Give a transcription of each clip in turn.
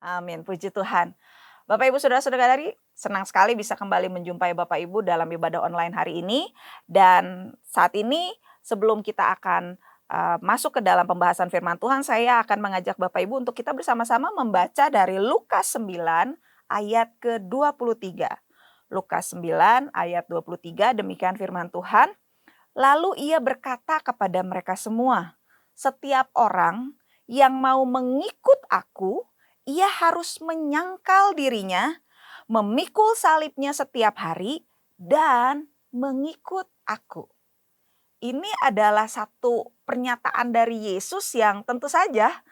Amin, puji Tuhan. Bapak Ibu saudara-saudari, senang sekali bisa kembali menjumpai Bapak Ibu dalam ibadah online hari ini. Dan saat ini sebelum kita akan masuk ke dalam pembahasan firman Tuhan, saya akan mengajak Bapak Ibu untuk kita bersama-sama membaca dari Lukas 9 ayat ke-23. Lukas 9 ayat 23, demikian firman Tuhan. Lalu ia berkata kepada mereka semua, "Setiap orang yang mau mengikut aku, ia harus menyangkal dirinya, memikul salibnya setiap hari, dan mengikut aku." Ini adalah satu pernyataan dari Yesus yang tentu saja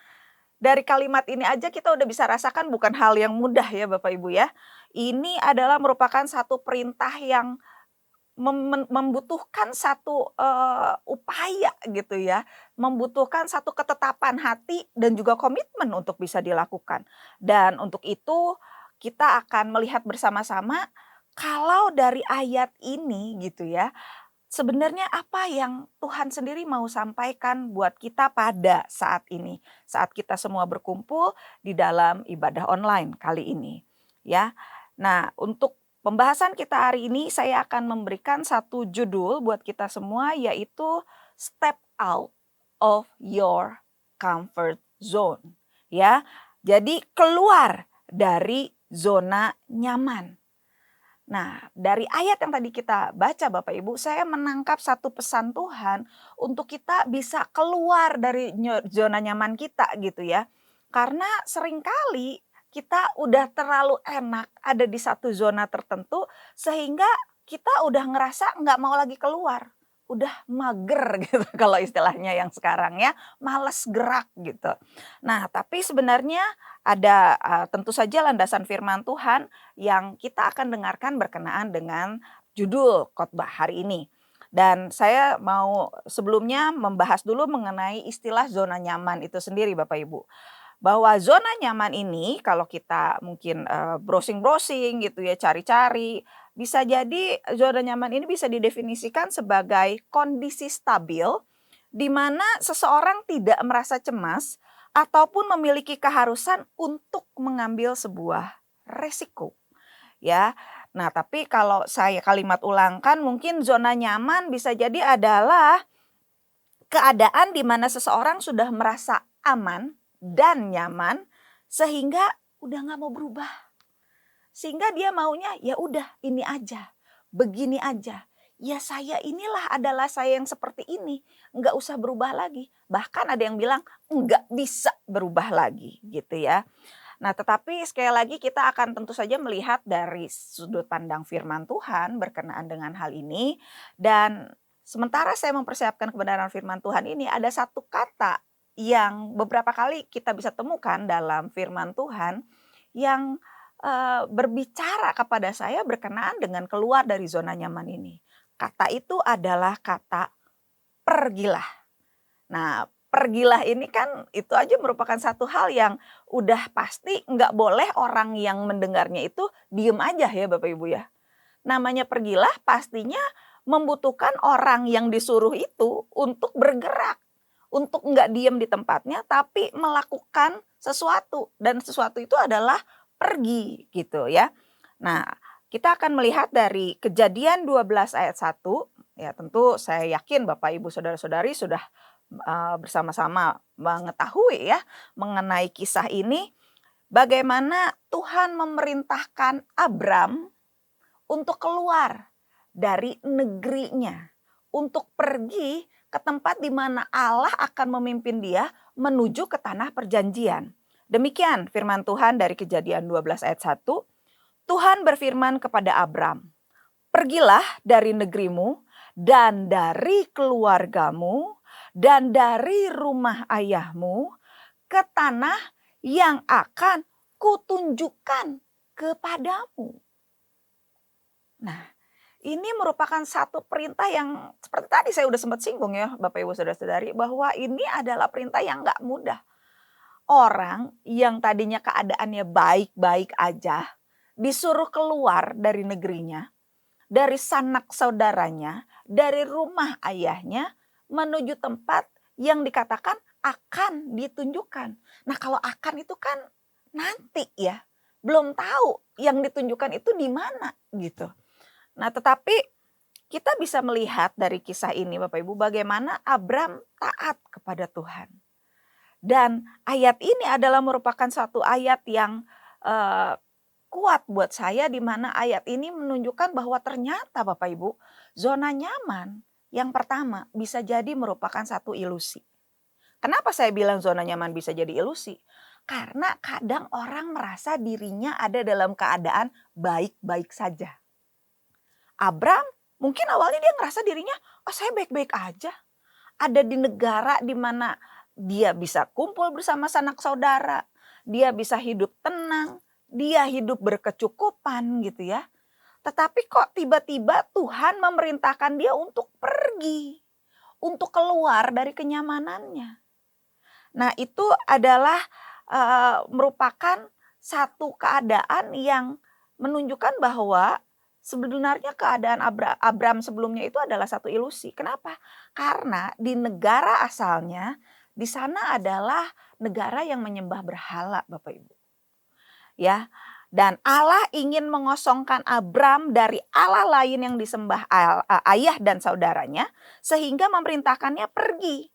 dari kalimat ini aja kita udah bisa rasakan bukan hal yang mudah ya Bapak Ibu ya. Ini adalah merupakan satu perintah yang membutuhkan satu, upaya gitu ya, membutuhkan satu ketetapan hati dan juga komitmen untuk bisa dilakukan. Dan untuk itu kita akan melihat bersama-sama kalau dari ayat ini gitu ya, sebenarnya apa yang Tuhan sendiri mau sampaikan buat kita pada saat ini, saat kita semua berkumpul di dalam ibadah online kali ini, ya. Nah, untuk pembahasan kita hari ini saya akan memberikan satu judul buat kita semua yaitu Step Out of Your Comfort Zone, ya. Jadi keluar dari zona nyaman. Nah, dari ayat yang tadi kita baca Bapak Ibu, saya menangkap satu pesan Tuhan untuk kita bisa keluar dari zona nyaman kita gitu ya. Karena seringkali kita udah terlalu enak ada di satu zona tertentu sehingga kita udah ngerasa nggak mau lagi keluar. Udah mager gitu kalau istilahnya yang sekarang ya, males gerak gitu. Nah, tapi sebenarnya ada tentu saja landasan firman Tuhan yang kita akan dengarkan berkenaan dengan judul khotbah hari ini. Dan saya mau sebelumnya membahas dulu mengenai istilah zona nyaman itu sendiri Bapak Ibu. Bahwa zona nyaman ini kalau kita mungkin browsing-browsing gitu ya, cari-cari, bisa jadi zona nyaman ini bisa didefinisikan sebagai kondisi stabil di mana seseorang tidak merasa cemas ataupun memiliki keharusan untuk mengambil sebuah resiko. Ya. Nah, tapi kalau saya kalimat ulangkan mungkin zona nyaman bisa jadi adalah keadaan di mana seseorang sudah merasa aman dan nyaman sehingga udah nggak mau berubah. Sehingga dia maunya ya udah ini aja, begini aja. Ya saya inilah adalah saya yang seperti ini, nggak usah berubah lagi. Bahkan ada yang bilang nggak bisa berubah lagi gitu ya. Nah, tetapi sekali lagi kita akan tentu saja melihat dari sudut pandang firman Tuhan berkenaan dengan hal ini. Dan sementara saya mempersiapkan kebenaran firman Tuhan ini, ada satu kata yang beberapa kali kita bisa temukan dalam firman Tuhan yang berbicara kepada saya berkenaan dengan keluar dari zona nyaman ini. Kata itu adalah kata pergilah. Nah, pergilah ini kan itu aja merupakan satu hal yang udah pasti nggak boleh orang yang mendengarnya itu diem aja ya Bapak Ibu ya. Namanya pergilah pastinya membutuhkan orang yang disuruh itu untuk bergerak. Untuk nggak diem di tempatnya tapi melakukan sesuatu. Dan sesuatu itu adalah pergi gitu ya. Nah, kita akan melihat dari Kejadian 12 ayat 1. Ya tentu saya yakin Bapak Ibu Saudara-saudari sudah bersama-sama mengetahui ya mengenai kisah ini, bagaimana Tuhan memerintahkan Abram untuk keluar dari negerinya, untuk pergi ke tempat di mana Allah akan memimpin dia menuju ke tanah perjanjian. Demikian firman Tuhan dari Kejadian 12 ayat 1. Tuhan berfirman kepada Abram, "Pergilah dari negerimu dan dari keluargamu dan dari rumah ayahmu ke tanah yang akan kutunjukkan kepadamu." Nah, ini merupakan satu perintah yang seperti tadi saya udah sempat singgung ya Bapak Ibu Saudara-saudari, bahwa ini adalah perintah yang nggak mudah. Orang yang tadinya keadaannya baik-baik aja disuruh keluar dari negerinya, dari sanak saudaranya, dari rumah ayahnya menuju tempat yang dikatakan akan ditunjukkan. Nah, kalau akan itu kan nanti ya. Belum tahu yang ditunjukkan itu di mana gitu. Nah, tetapi kita bisa melihat dari kisah ini Bapak Ibu bagaimana Abram taat kepada Tuhan. Dan ayat ini adalah merupakan satu ayat yang eh, kuat buat saya di mana ayat ini menunjukkan bahwa ternyata Bapak Ibu zona nyaman yang pertama bisa jadi merupakan satu ilusi. Kenapa saya bilang zona nyaman bisa jadi ilusi? Karena kadang orang merasa dirinya ada dalam keadaan baik-baik saja. Abram mungkin awalnya dia ngerasa dirinya, oh saya baik-baik aja. Ada di negara di mana dia bisa kumpul bersama sanak saudara. Dia bisa hidup tenang. Dia hidup berkecukupan gitu ya. Tetapi kok tiba-tiba Tuhan memerintahkan dia untuk pergi. Untuk keluar dari kenyamanannya. Nah itu adalah merupakan satu keadaan yang menunjukkan bahwa sebenarnya keadaan Abram sebelumnya itu adalah satu ilusi. Kenapa? Karena di negara asalnya di sana adalah negara yang menyembah berhala, Bapak Ibu. Ya. Dan Allah ingin mengosongkan Abram dari Allah lain yang disembah ayah dan saudaranya sehingga memerintahkannya pergi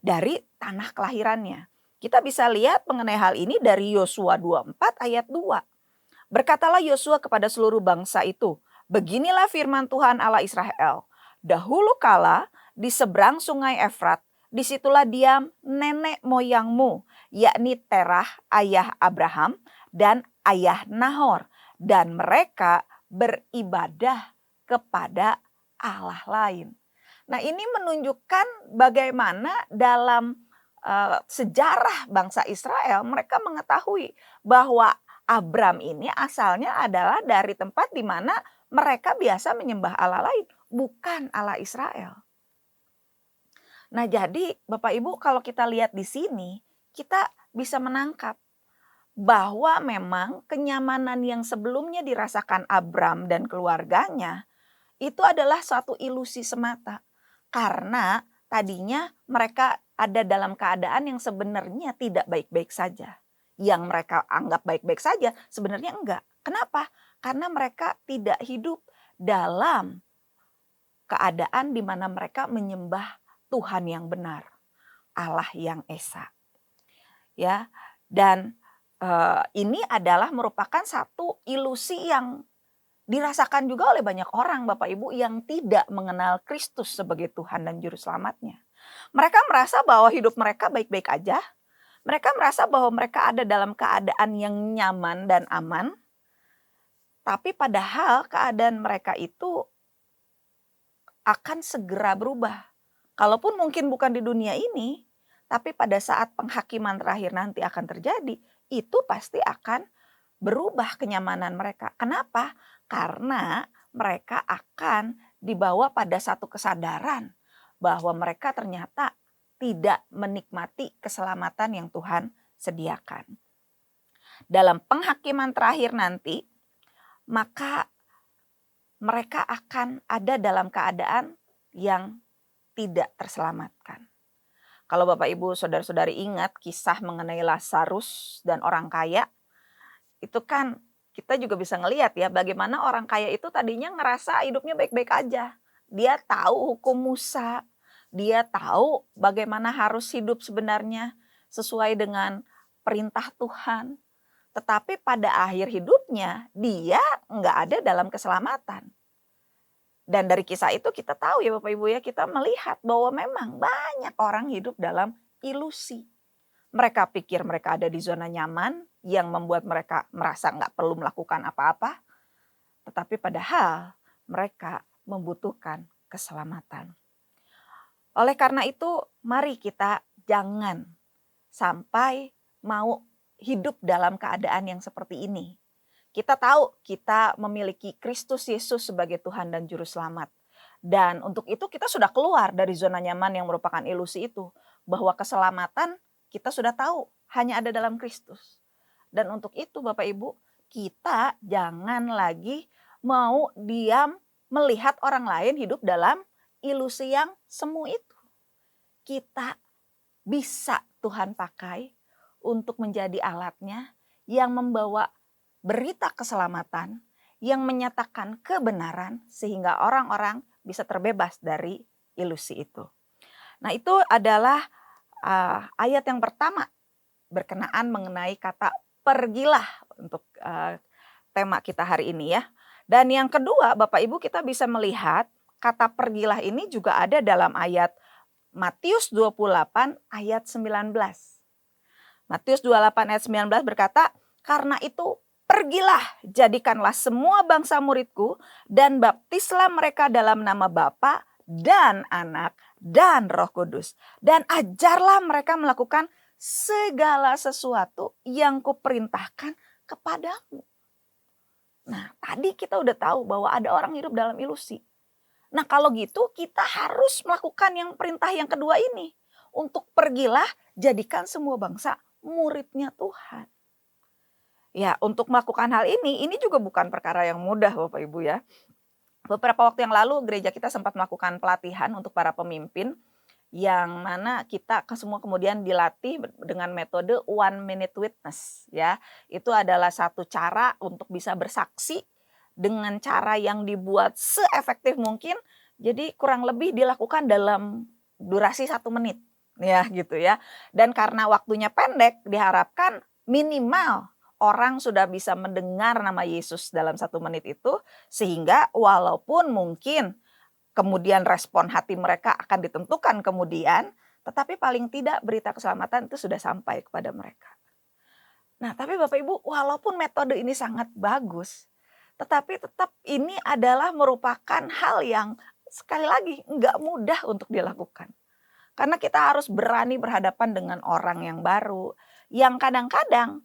dari tanah kelahirannya. Kita bisa lihat mengenai hal ini dari Yosua 24 ayat 2. Berkatalah Yosua kepada seluruh bangsa itu, beginilah firman Tuhan Allah Israel. Dahulu kala di seberang sungai Efrat, disitulah diam nenek moyangmu, yakni Terah ayah Abraham dan ayah Nahor. Dan mereka beribadah kepada Allah lain. Nah ini menunjukkan bagaimana dalam sejarah bangsa Israel mereka mengetahui bahwa Abram ini asalnya adalah dari tempat di mana mereka biasa menyembah Allah lain, bukan Allah Israel. Nah jadi Bapak Ibu kalau kita lihat di sini, kita bisa menangkap bahwa memang kenyamanan yang sebelumnya dirasakan Abram dan keluarganya, itu adalah suatu ilusi semata. Karena tadinya mereka ada dalam keadaan yang sebenarnya tidak baik-baik saja. Yang mereka anggap baik-baik saja sebenarnya enggak. Kenapa? Karena mereka tidak hidup dalam keadaan di mana mereka menyembah Tuhan yang benar, Allah yang esa. Ya, dan ini adalah merupakan satu ilusi yang dirasakan juga oleh banyak orang Bapak Ibu yang tidak mengenal Kristus sebagai Tuhan dan Juru Selamatnya. Mereka merasa bahwa hidup mereka baik-baik aja. Mereka merasa bahwa mereka ada dalam keadaan yang nyaman dan aman. Tapi padahal keadaan mereka itu akan segera berubah. Kalaupun mungkin bukan di dunia ini, tapi pada saat penghakiman terakhir nanti akan terjadi, itu pasti akan berubah kenyamanan mereka. Kenapa? Karena mereka akan dibawa pada satu kesadaran bahwa mereka ternyata tidak menikmati keselamatan yang Tuhan sediakan. Dalam penghakiman terakhir nanti, maka mereka akan ada dalam keadaan yang tidak terselamatkan. Kalau Bapak Ibu saudara-saudari ingat kisah mengenai Lazarus dan orang kaya, itu kan kita juga bisa ngelihat ya bagaimana orang kaya itu tadinya ngerasa hidupnya baik-baik aja. Dia tahu hukum Musa, dia tahu bagaimana harus hidup sebenarnya sesuai dengan perintah Tuhan. Tetapi pada akhir hidupnya dia nggak ada dalam keselamatan. Dan dari kisah itu kita tahu ya Bapak Ibu ya, kita melihat bahwa memang banyak orang hidup dalam ilusi. Mereka pikir mereka ada di zona nyaman yang membuat mereka merasa nggak perlu melakukan apa-apa. Tetapi padahal mereka membutuhkan keselamatan. Oleh karena itu mari kita jangan sampai mau hidup dalam keadaan yang seperti ini. Kita tahu kita memiliki Kristus Yesus sebagai Tuhan dan Juru Selamat. Dan untuk itu kita sudah keluar dari zona nyaman yang merupakan ilusi itu. Bahwa keselamatan kita sudah tahu hanya ada dalam Kristus. Dan untuk itu Bapak Ibu, kita jangan lagi mau diam melihat orang lain hidup dalam ilusi yang semu itu. Kita bisa Tuhan pakai untuk menjadi alatnya yang membawa berita keselamatan, yang menyatakan kebenaran sehingga orang-orang bisa terbebas dari ilusi itu. Nah, itu adalah ayat yang pertama berkenaan mengenai kata pergilah untuk tema kita hari ini ya. Dan yang kedua, Bapak Ibu, kita bisa melihat kata pergilah ini juga ada dalam ayat Matius 28 ayat 19. Matius 28 ayat 19 berkata, "Karena itu pergilah, jadikanlah semua bangsa muridku dan baptislah mereka dalam nama Bapa dan Anak dan Roh Kudus. Dan ajarlah mereka melakukan segala sesuatu yang kuperintahkan kepadamu." Nah, tadi kita udah tahu bahwa ada orang hidup dalam ilusi. Nah, kalau gitu kita harus melakukan yang perintah yang kedua ini. Untuk pergilah, jadikan semua bangsa muridnya Tuhan. Ya, untuk melakukan hal ini juga bukan perkara yang mudah Bapak Ibu ya. Beberapa waktu yang lalu gereja kita sempat melakukan pelatihan untuk para pemimpin, yang mana kita semua kemudian dilatih dengan metode 1 minute witness ya. Itu adalah satu cara untuk bisa bersaksi dengan cara yang dibuat seefektif mungkin. Jadi kurang lebih dilakukan dalam durasi 1 menit ya gitu ya. Dan karena waktunya pendek, diharapkan minimal orang sudah bisa mendengar nama Yesus dalam 1 menit itu, sehingga walaupun mungkin kemudian respon hati mereka akan ditentukan kemudian, tetapi paling tidak berita keselamatan itu sudah sampai kepada mereka. Nah, tapi Bapak Ibu, walaupun metode ini sangat bagus, tetapi tetap ini adalah merupakan hal yang sekali lagi nggak mudah untuk dilakukan. Karena kita harus berani berhadapan dengan orang yang baru, yang kadang-kadang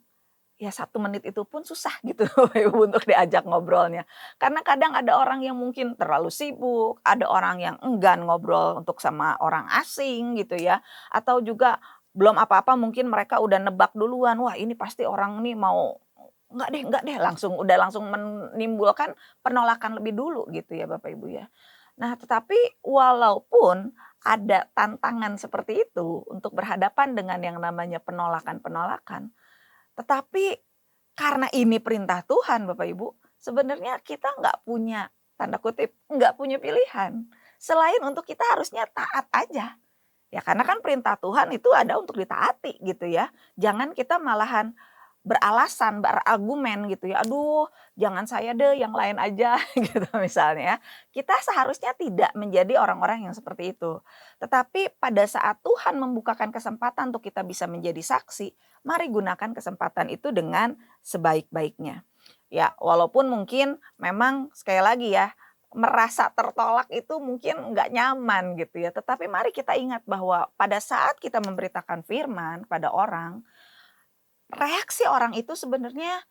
ya 1 menit itu pun susah gitu untuk diajak ngobrolnya. Karena kadang ada orang yang mungkin terlalu sibuk, ada orang yang enggan ngobrol untuk sama orang asing gitu ya. Atau juga belum apa-apa mungkin mereka udah nebak duluan, wah ini pasti orang ini mau enggak deh, langsung menimbulkan penolakan lebih dulu gitu ya Bapak Ibu ya. Nah, tetapi walaupun ada tantangan seperti itu untuk berhadapan dengan yang namanya penolakan-penolakan, tetapi karena ini perintah Tuhan Bapak Ibu, sebenarnya kita nggak punya, tanda kutip, nggak punya pilihan. Selain untuk kita harusnya taat aja. Ya karena kan perintah Tuhan itu ada untuk ditaati gitu ya. Jangan kita malahan beralasan, berargumen gitu ya. Aduh, jangan saya deh, yang lain aja gitu misalnya. Kita seharusnya tidak menjadi orang-orang yang seperti itu. Tetapi pada saat Tuhan membukakan kesempatan untuk kita bisa menjadi saksi, mari gunakan kesempatan itu dengan sebaik-baiknya. Ya, walaupun mungkin memang sekali lagi ya, merasa tertolak itu mungkin nggak nyaman gitu ya. Tetapi mari kita ingat bahwa pada saat kita memberitakan firman pada orang, reaksi orang itu sebenarnya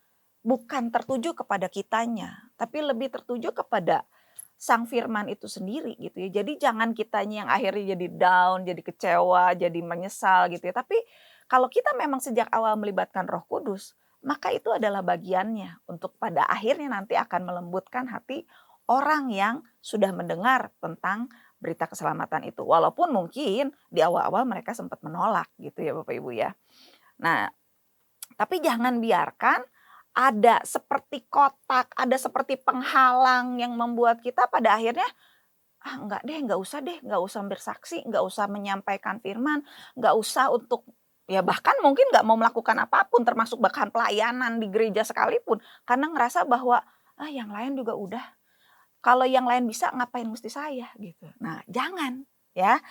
bukan tertuju kepada kitanya, tapi lebih tertuju kepada sang firman itu sendiri gitu ya. Jadi jangan kitanya yang akhirnya jadi down, jadi kecewa, jadi menyesal gitu ya. Tapi kalau kita memang sejak awal melibatkan Roh Kudus, maka itu adalah bagiannya untuk pada akhirnya nanti akan melembutkan hati orang yang sudah mendengar tentang berita keselamatan itu. Walaupun mungkin di awal-awal mereka sempat menolak gitu ya Bapak Ibu ya. Nah, tapi jangan biarkan ada seperti kotak, ada seperti penghalang yang membuat kita pada akhirnya, "Ah enggak deh, nggak usah bersaksi, nggak usah menyampaikan firman, nggak usah untuk," ya bahkan mungkin nggak mau melakukan apapun termasuk bahkan pelayanan di gereja sekalipun. Karena ngerasa bahwa, "Ah yang lain juga udah, kalau yang lain bisa ngapain mesti saya?" Gitu. Nah jangan ya.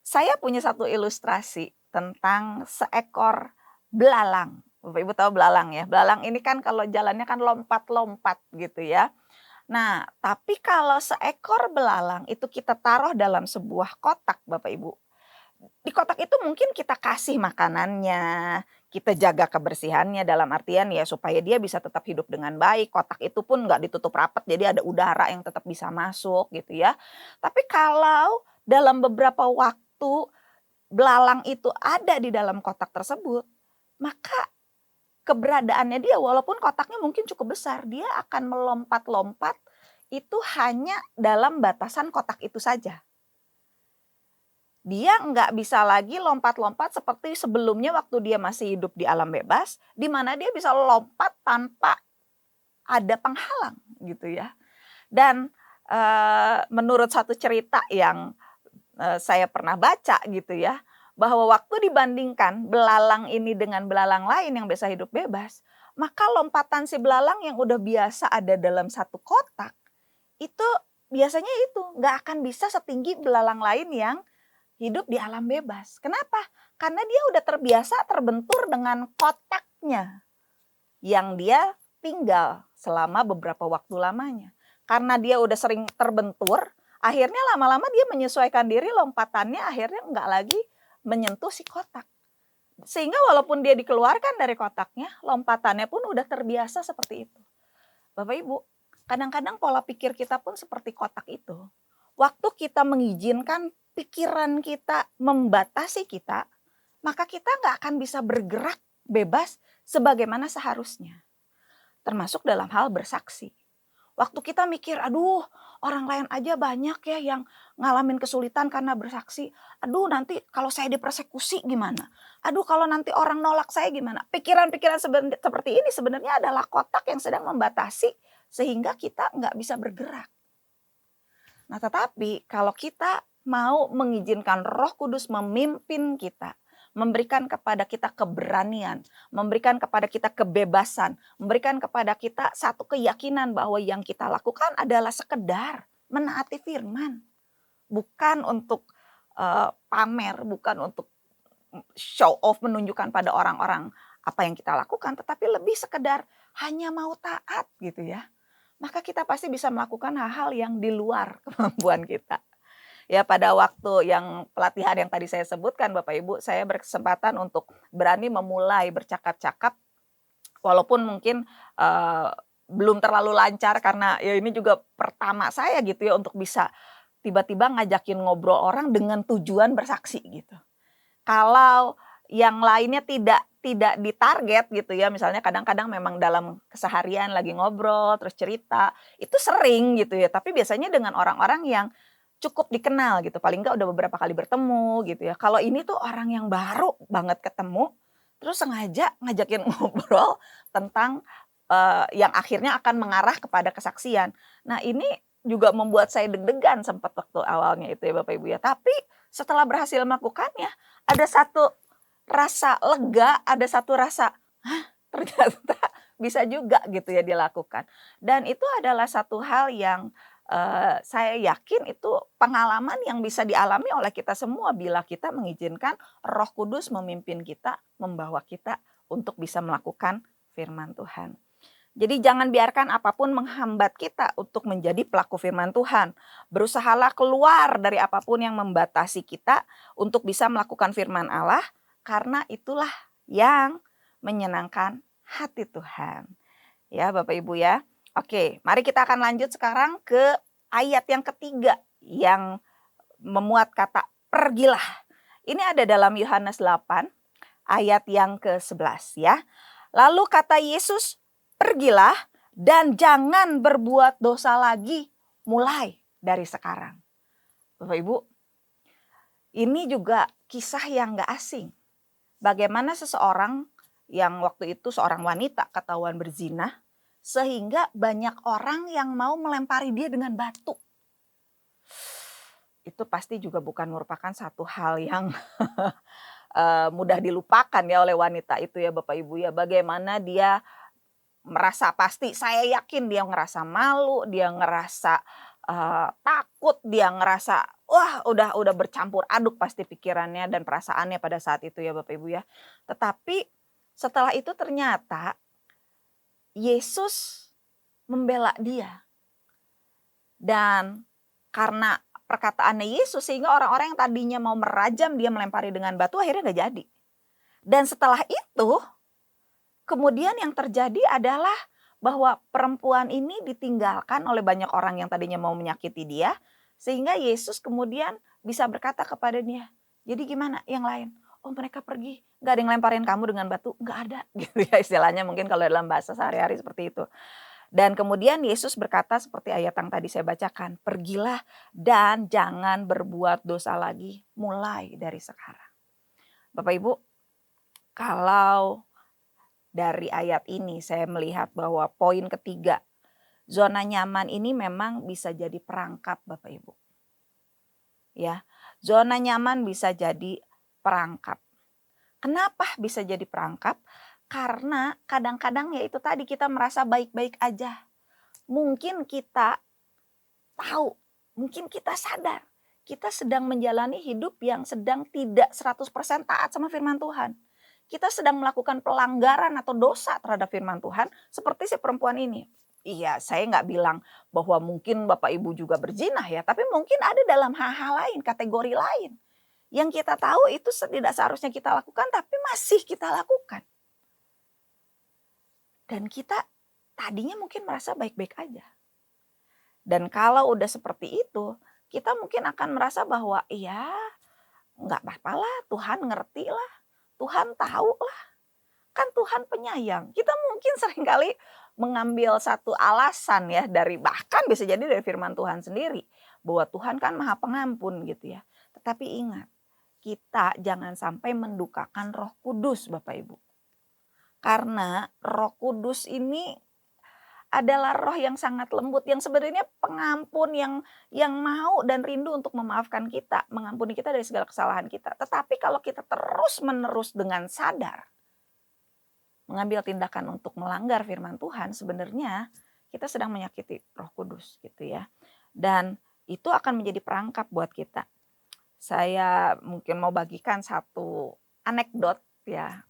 Saya punya satu ilustrasi tentang seekor belalang. Bapak Ibu tahu belalang ya? Belalang ini kan kalau jalannya kan lompat-lompat gitu ya. Nah, tapi kalau seekor belalang itu kita taruh dalam sebuah kotak Bapak Ibu. Di kotak itu mungkin kita kasih makanannya, kita jaga kebersihannya dalam artian ya supaya dia bisa tetap hidup dengan baik. Kotak itu pun nggak ditutup rapat jadi ada udara yang tetap bisa masuk gitu ya. Tapi kalau dalam beberapa waktu belalang itu ada di dalam kotak tersebut, maka keberadaannya dia walaupun kotaknya mungkin cukup besar, dia akan melompat-lompat itu hanya dalam batasan kotak itu saja. Dia nggak bisa lagi lompat-lompat seperti sebelumnya waktu dia masih hidup di alam bebas, di mana dia bisa lompat tanpa ada penghalang gitu ya. Dan, menurut satu cerita yang, saya pernah baca gitu ya, bahwa waktu dibandingkan belalang ini dengan belalang lain yang bisa hidup bebas, maka lompatan si belalang yang udah biasa ada dalam satu kotak, itu biasanya itu nggak akan bisa setinggi belalang lain yang hidup di alam bebas. Kenapa? Karena dia udah terbiasa terbentur dengan kotaknya yang dia tinggal selama beberapa waktu lamanya. Karena dia udah sering terbentur, akhirnya lama-lama dia menyesuaikan diri, lompatannya akhirnya nggak lagi menyentuh si kotak. Sehingga walaupun dia dikeluarkan dari kotaknya, lompatannya pun udah terbiasa seperti itu. Bapak Ibu, kadang-kadang pola pikir kita pun seperti kotak itu. Waktu kita mengizinkan pikiran kita membatasi kita, maka kita nggak akan bisa bergerak bebas sebagaimana seharusnya. Termasuk dalam hal bersaksi. Waktu kita mikir, aduh orang lain aja banyak ya yang ngalamin kesulitan karena bersaksi. Aduh nanti kalau saya dipersekusi gimana? Aduh kalau nanti orang nolak saya gimana? Pikiran-pikiran seperti ini sebenarnya adalah kotak yang sedang membatasi sehingga kita nggak bisa bergerak. Nah tetapi kalau kita mau mengizinkan Roh Kudus memimpin kita, memberikan kepada kita keberanian, memberikan kepada kita kebebasan, memberikan kepada kita satu keyakinan bahwa yang kita lakukan adalah sekedar menaati firman. Bukan untuk pamer, bukan untuk show off, menunjukkan pada orang-orang apa yang kita lakukan, tetapi lebih sekedar hanya mau taat gitu ya. Maka kita pasti bisa melakukan hal-hal yang di luar kemampuan kita. Ya pada waktu yang pelatihan yang tadi saya sebutkan Bapak Ibu, saya berkesempatan untuk berani memulai bercakap-cakap walaupun mungkin, belum terlalu lancar karena ya ini juga pertama saya gitu ya untuk bisa tiba-tiba ngajakin ngobrol orang dengan tujuan bersaksi gitu. Kalau yang lainnya tidak ditarget gitu ya, misalnya kadang-kadang memang dalam keseharian lagi ngobrol, terus cerita, itu sering gitu ya, tapi biasanya dengan orang-orang yang cukup dikenal gitu, paling enggak udah beberapa kali bertemu gitu ya. Kalau ini tuh orang yang baru banget ketemu, terus sengaja ngajakin ngobrol tentang, yang akhirnya akan mengarah kepada kesaksian. Nah ini juga membuat saya deg-degan sempat waktu awalnya itu ya Bapak Ibu ya, tapi setelah berhasil melakukannya, ada satu rasa lega, ada satu rasa, "Hah, ternyata bisa juga," gitu ya dilakukan. Dan itu adalah satu hal yang, saya yakin itu pengalaman yang bisa dialami oleh kita semua bila kita mengizinkan Roh Kudus memimpin kita, membawa kita untuk bisa melakukan firman Tuhan. Jadi jangan biarkan apapun menghambat kita untuk menjadi pelaku firman Tuhan. Berusahalah keluar dari apapun yang membatasi kita untuk bisa melakukan firman Allah, karena itulah yang menyenangkan hati Tuhan. Ya Bapak Ibu ya. Oke, mari kita akan lanjut sekarang ke ayat yang ketiga yang memuat kata pergilah. Ini ada dalam Yohanes 8 ayat yang ke-11 ya. Lalu kata Yesus, pergilah dan jangan berbuat dosa lagi mulai dari sekarang. Bapak Ibu, ini juga kisah yang gak asing. Bagaimana seseorang yang waktu itu seorang wanita ketahuan berzina, sehingga banyak orang yang mau melempari dia dengan batu. Itu pasti juga bukan merupakan satu hal yang mudah dilupakan ya oleh wanita itu ya Bapak Ibu ya. Bagaimana dia merasa, pasti saya yakin dia ngerasa malu, dia ngerasa takut, dia ngerasa wah udah bercampur aduk pasti pikirannya dan perasaannya pada saat itu ya Bapak Ibu ya. Tetapi setelah itu ternyata Yesus membela dia. Dan karena perkataannya Yesus sehingga orang-orang yang tadinya mau merajam dia, melempari dengan batu, akhirnya gak jadi. Dan setelah itu kemudian yang terjadi adalah bahwa perempuan ini ditinggalkan oleh banyak orang yang tadinya mau menyakiti dia, sehingga Yesus kemudian bisa berkata kepada dia, jadi gimana yang lain? Oh mereka pergi, gak ada yang lemparin kamu dengan batu? Gak ada gitu ya istilahnya, mungkin kalau dalam bahasa sehari-hari seperti itu. Dan kemudian Yesus berkata seperti ayat yang tadi saya bacakan, "Pergilah dan jangan berbuat dosa lagi mulai dari sekarang." Bapak Ibu, kalau dari ayat ini saya melihat bahwa poin ketiga, zona nyaman ini memang bisa jadi perangkap Bapak Ibu. Ya, zona nyaman bisa jadi perangkap. Kenapa bisa jadi perangkap? Karena kadang-kadang ya itu tadi kita merasa baik-baik aja. Mungkin kita tahu, mungkin kita sadar, kita sedang menjalani hidup yang sedang tidak 100% taat sama firman Tuhan. Kita sedang melakukan pelanggaran atau dosa terhadap firman Tuhan seperti si perempuan ini. Iya, saya nggak bilang bahwa mungkin Bapak Ibu juga berzinah ya, tapi mungkin ada dalam hal-hal lain, kategori lain. Yang kita tahu itu tidak seharusnya kita lakukan, tapi masih kita lakukan. Dan kita tadinya mungkin merasa baik-baik aja. Dan kalau udah seperti itu, kita mungkin akan merasa bahwa ya nggak apa-apa lah, Tuhan ngerti lah, Tuhan tahu lah, kan Tuhan penyayang. Kita mungkin seringkali mengambil satu alasan ya dari bahkan bisa jadi dari firman Tuhan sendiri bahwa Tuhan kan Maha Pengampun gitu ya. Tetapi ingat, kita jangan sampai mendukakan Roh Kudus Bapak Ibu. Karena Roh Kudus ini adalah roh yang sangat lembut, yang sebenarnya pengampun, yang mau dan rindu untuk memaafkan kita, mengampuni kita dari segala kesalahan kita. Tetapi kalau kita terus-menerus dengan sadar mengambil tindakan untuk melanggar firman Tuhan, sebenarnya kita sedang menyakiti Roh Kudus gitu ya. Dan itu akan menjadi perangkap buat kita. Saya mungkin mau bagikan satu anekdot ya.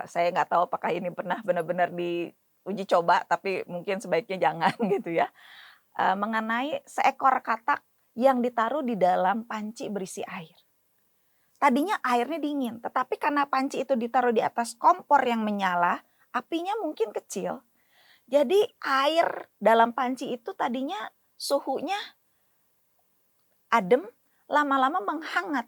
Saya nggak tahu apakah ini pernah benar-benar diuji coba, tapi mungkin sebaiknya jangan gitu ya. Mengenai seekor katak yang ditaruh di dalam panci berisi air. Tadinya airnya dingin, tetapi karena panci itu ditaruh di atas kompor yang menyala, apinya mungkin kecil. Jadi air dalam panci itu tadinya suhunya adem, lama-lama menghangat.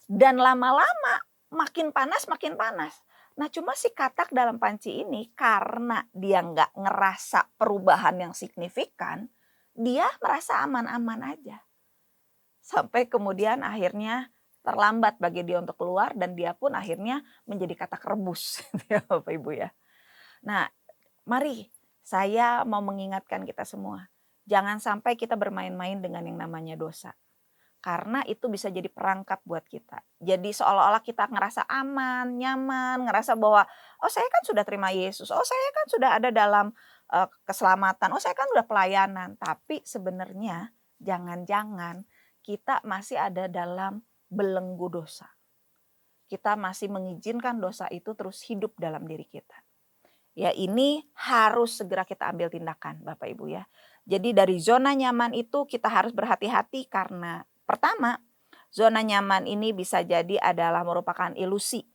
Dan lama-lama makin panas, makin panas. Nah cuma si katak dalam panci ini karena dia nggak ngerasa perubahan yang signifikan, dia merasa aman-aman aja. Sampai kemudian akhirnya terlambat bagi dia untuk keluar dan dia pun akhirnya menjadi katak rebus ya Bapak Ibu ya. Nah mari saya mau mengingatkan kita semua. Jangan sampai kita bermain-main dengan yang namanya dosa. Karena itu bisa jadi perangkap buat kita. Jadi seolah-olah kita ngerasa aman, nyaman, ngerasa bahwa oh saya kan sudah terima Yesus, oh saya kan sudah ada dalam keselamatan, oh saya kan sudah pelayanan. Tapi sebenarnya jangan-jangan kita masih ada dalam belenggu dosa. Kita masih mengizinkan dosa itu terus hidup dalam diri kita. Ya ini harus segera kita ambil tindakan Bapak Ibu ya. Jadi dari zona nyaman itu kita harus berhati-hati karena pertama, zona nyaman ini bisa jadi adalah merupakan ilusi.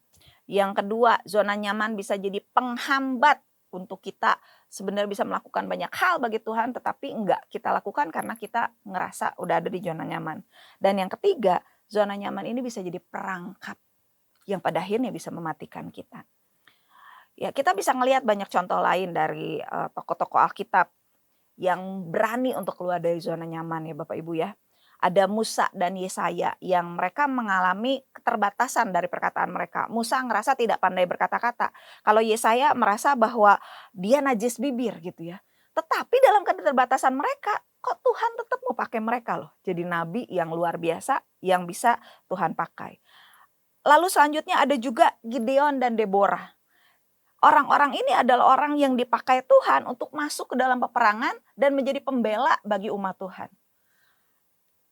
Yang kedua, zona nyaman bisa jadi penghambat untuk kita sebenarnya bisa melakukan banyak hal bagi Tuhan tetapi enggak kita lakukan karena kita ngerasa udah ada di zona nyaman. Dan yang ketiga, zona nyaman ini bisa jadi perangkap yang pada akhirnya bisa mematikan kita. Ya, kita bisa ngelihat banyak contoh lain dari tokoh-tokoh Alkitab yang berani untuk keluar dari zona nyaman ya Bapak Ibu ya. Ada Musa dan Yesaya yang mereka mengalami keterbatasan dari perkataan mereka. Musa ngerasa tidak pandai berkata-kata. Kalau Yesaya merasa bahwa dia najis bibir gitu ya. Tetapi dalam keterbatasan mereka, kok Tuhan tetap mau pakai mereka loh. Jadi nabi yang luar biasa yang bisa Tuhan pakai. Lalu selanjutnya ada juga Gideon dan Deborah. Orang-orang ini adalah orang yang dipakai Tuhan untuk masuk ke dalam peperangan dan menjadi pembela bagi umat Tuhan.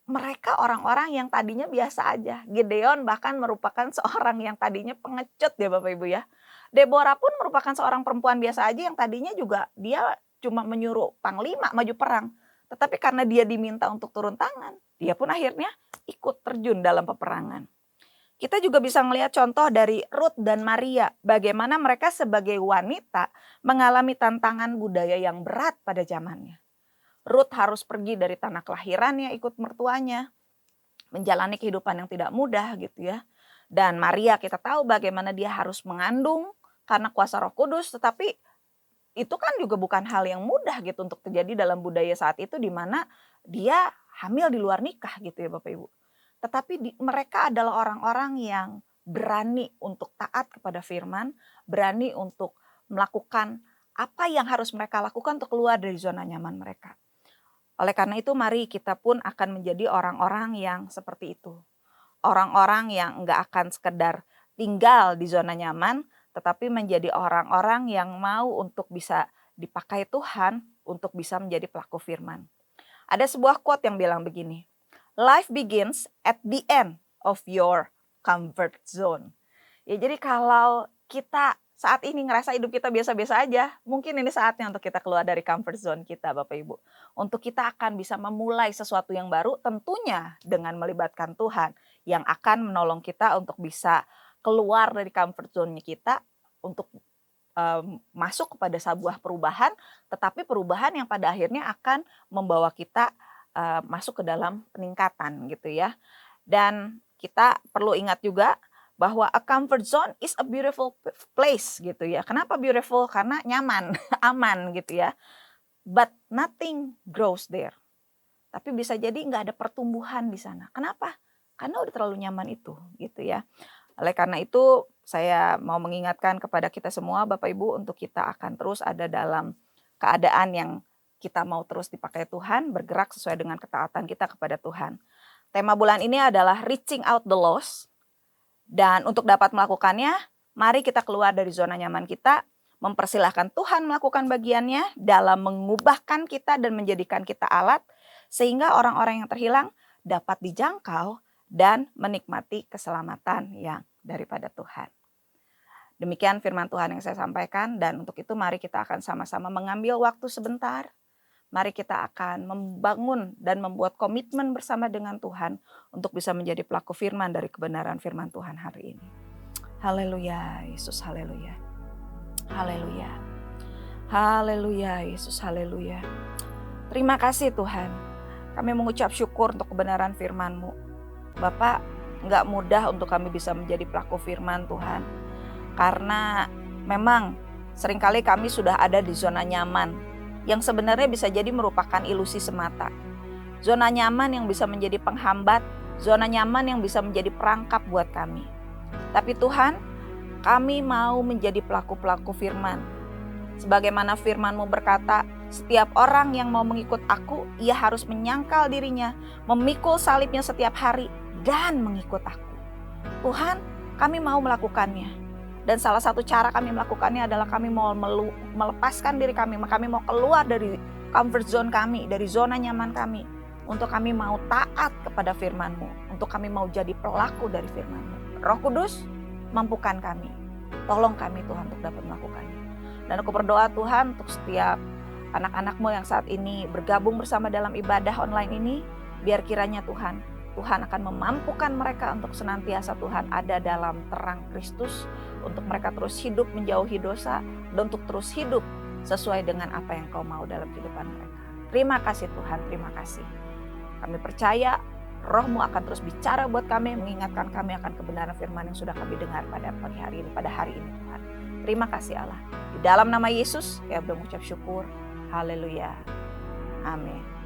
Mereka orang-orang yang tadinya biasa aja. Gideon bahkan merupakan seorang yang tadinya pengecut ya Bapak Ibu ya. Deborah pun merupakan seorang perempuan biasa aja yang tadinya juga dia cuma menyuruh panglima maju perang. Tetapi karena dia diminta untuk turun tangan, dia pun akhirnya ikut terjun dalam peperangan. Kita juga bisa melihat contoh dari Ruth dan Maria. Bagaimana mereka sebagai wanita mengalami tantangan budaya yang berat pada zamannya. Ruth harus pergi dari tanah kelahirannya ikut mertuanya. Menjalani kehidupan yang tidak mudah gitu ya. Dan Maria kita tahu bagaimana dia harus mengandung karena kuasa Roh Kudus. Tetapi itu kan juga bukan hal yang mudah gitu untuk terjadi dalam budaya saat itu di mana dia hamil di luar nikah gitu ya Bapak Ibu. Tetapi mereka adalah orang-orang yang berani untuk taat kepada firman, berani untuk melakukan apa yang harus mereka lakukan untuk keluar dari zona nyaman mereka. Oleh karena itu mari kita pun akan menjadi orang-orang yang seperti itu. Orang-orang yang enggak akan sekedar tinggal di zona nyaman, tetapi menjadi orang-orang yang mau untuk bisa dipakai Tuhan untuk bisa menjadi pelaku firman. Ada sebuah quote yang bilang begini, "Life begins at the end of your comfort zone." Ya jadi kalau kita saat ini ngerasa hidup kita biasa-biasa aja, mungkin ini saatnya untuk kita keluar dari comfort zone kita Bapak Ibu. Untuk kita akan bisa memulai sesuatu yang baru tentunya dengan melibatkan Tuhan yang akan menolong kita untuk bisa keluar dari comfort zone kita untuk masuk kepada sebuah perubahan, tetapi perubahan yang pada akhirnya akan membawa kita masuk ke dalam peningkatan gitu ya. Dan kita perlu ingat juga bahwa a comfort zone is a beautiful place gitu ya. Kenapa beautiful? Karena nyaman, aman gitu ya. But nothing grows there. Tapi bisa jadi nggak ada pertumbuhan di sana. Kenapa? Karena udah terlalu nyaman itu gitu ya. Oleh karena itu saya mau mengingatkan kepada kita semua Bapak Ibu untuk kita akan terus ada dalam keadaan yang kita mau terus dipakai Tuhan, bergerak sesuai dengan ketaatan kita kepada Tuhan. Tema bulan ini adalah reaching out the lost. Dan untuk dapat melakukannya, mari kita keluar dari zona nyaman kita, mempersilahkan Tuhan melakukan bagiannya dalam mengubahkan kita dan menjadikan kita alat, sehingga orang-orang yang terhilang dapat dijangkau dan menikmati keselamatan yang daripada Tuhan. Demikian firman Tuhan yang saya sampaikan, dan untuk itu mari kita akan sama-sama mengambil waktu sebentar. Mari kita akan membangun dan membuat komitmen bersama dengan Tuhan untuk bisa menjadi pelaku firman dari kebenaran firman Tuhan hari ini. Haleluya, Yesus, haleluya. Haleluya. Haleluya, Yesus, haleluya. Terima kasih Tuhan. Kami mengucap syukur untuk kebenaran firman-Mu. Bapak, enggak mudah untuk kami bisa menjadi pelaku firman Tuhan. Karena memang seringkali kami sudah ada di zona nyaman yang sebenarnya bisa jadi merupakan ilusi semata. Zona nyaman yang bisa menjadi penghambat, zona nyaman yang bisa menjadi perangkap buat kami. Tapi Tuhan, kami mau menjadi pelaku-pelaku firman. Sebagaimana firman-Mu berkata, setiap orang yang mau mengikut aku, ia harus menyangkal dirinya, memikul salibnya setiap hari, dan mengikut aku. Tuhan, kami mau melakukannya. Dan salah satu cara kami melakukannya adalah kami mau melepaskan diri kami mau keluar dari comfort zone kami, dari zona nyaman kami. Untuk kami mau taat kepada firman-Mu, untuk kami mau jadi pelaku dari firman-Mu. Roh Kudus, mampukan kami. Tolong kami Tuhan untuk dapat melakukannya. Dan aku berdoa Tuhan untuk setiap anak-anak-Mu yang saat ini bergabung bersama dalam ibadah online ini, biar kiranya Tuhan akan memampukan mereka untuk senantiasa Tuhan ada dalam terang Kristus, untuk mereka terus hidup menjauhi dosa, dan untuk terus hidup sesuai dengan apa yang Kau mau dalam kehidupan mereka. Terima kasih Tuhan, terima kasih. Kami percaya Roh-Mu akan terus bicara buat kami, mengingatkan kami akan kebenaran firman yang sudah kami dengar pada pagi hari ini, pada hari ini Tuhan. Terima kasih Allah. Di dalam nama Yesus, ya mengucap syukur. Haleluya. Amin.